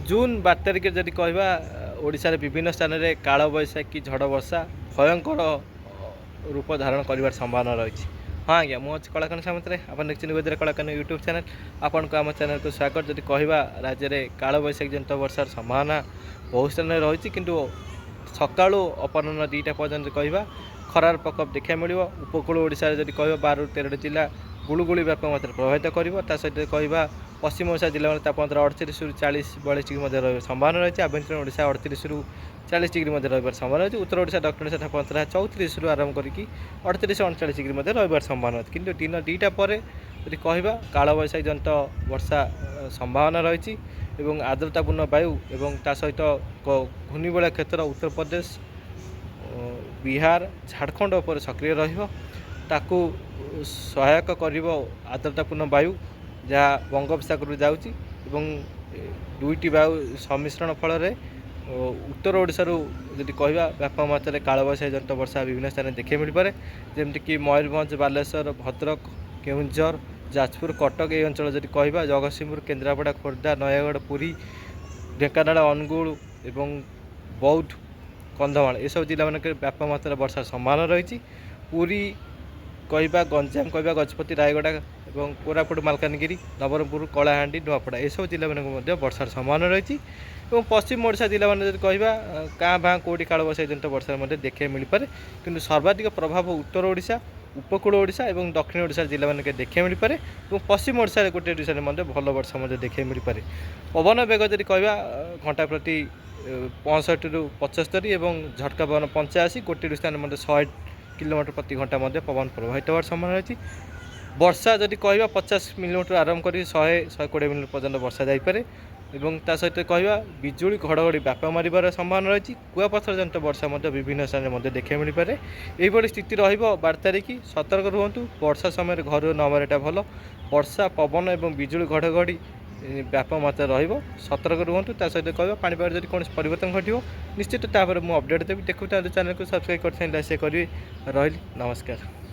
जून 12 तारिख जदि कहवा ओडिशा रे विभिन्न स्थान में कालबैशाखी झड़ वर्षा भयंकर रूप धारण कर संभावना रही। हाँ आज्ञा मुझे कलाकान सामंतरे आप देखते निवेदन कलाकान यूट्यूब चैनल आपन को आम चैनल को स्वागत। जदि कहवा राज्य में कालबैशाखी जनित वर्षार संभावना बहुत स्थान में रही किंतु सका अपराह 2टा पर्यंत कहवा खरार प्रकोप देखा मिल। उपकूल ओडिशा जदि कह 12 ରୁ 13ଟି जिला गुड़गुड़ी व्यापक मात्रा प्रभावित कर सहित कहवा पश्चिम ओडिशा जिला में तापमात्रा 38 ରୁ 40 42 डिग्री मध्य रही संभावना रही। आभ्यंतरीण ओडिशा 38 ରୁ 40 डिग्री मध्य रही संभावना रही। उत्तर ओडिशा दक्षिण ओडिशा तापमात्रा 34 ରୁ आरंभ करके 38 ରୁ 39 डिग्री मध्य रही संभावना रही। किंतु दिन 2टा पर यदि कहवा कालबैशाखी जनित वर्षा संभावना रही एवं आर्द्रतापूर्ण वायु एवं ता सहित घूर्णिबलय क्षेत्र उत्तर प्रदेश बिहार झारखंड उपर सक्रिय रहिबो सहायक कर आर्द्रतापूर्ण वायु जहाँ बंगोपसागर जाऊँगी एवं 2टी वायु सम्मिश्रण फल उत्तर ओडिशा जदि कहवा व्यापक मात्रा कालबैशाखी जनित वर्षा विभिन्न स्थान में देखा मिल पारे जमीक मयूरभंज बालेश्वर भद्रक केउंझर जाजपुर कटक ये अंचल जदि कहवा जगतसिंहपुर केन्द्रापड़ा खोर्धा नयागढ़ पुरी ढेंकानाल अनुगुल एवं बौद्ध कंधमाल ये सब जिला मानक व्यापक मात्रा वर्षा संभावना रही। पुरी कहवा गंजाम कहवा गजपति रायगढ़ और कोरापुट मालकानगिरी नवरंगपुर कलाहांडी नुआपड़ा ये सब जिला मानक वर्षार संभावना रही। पश्चिम ओडिशा जिला मान जब कहवा क्या भाँ कौटी कालबैशाखी जनित वर्षा देखा मिल पारे किंतु सर्वाधिक प्रभाव उत्तर ओडिशा उपकूल ओडिशा और दक्षिण ओडिशा जिला मानक देखा मिल पारे और पश्चिम ओडिशा गोटे ओडिशा भल वर्षा देखा मिल पारे। पवन बेग जब कहवा घंटा प्रति 65 ରୁ 75 और झटका पवन 85 गोटे स्थान 100 किलोमीटर प्रति घंटा पवन प्रभावित होवार संभावना रही। वर्षा जदि कहवा 50 मिलीमीटर आरंभ कर 100-120 मिलीमीटर पर्यंत वर्षा जापे और ता सहित कहवा बिजुली घड़घड़ी व्यापक मारिबार संभावना रही। कुआपथर जनित वर्षा विभिन्न स्थान में देखा मिल पारे। यही स्थिति रहिबो 12 तारिख सतर्क रुहतु। वर्षा समय घर न मारिटा भल। वर्षा पवन और बिजुली घड़घड़ी व्यापक मात्रा रहिबो सतर्क रुहतु। ता सहित कहवा पाणीपाग जदि कौन परिवर्तन घटिबो निश्चित तापर मु अपडेट देवी। देखु चैनल को सब्सक्राइब कर लाइक करी रही। नमस्कार।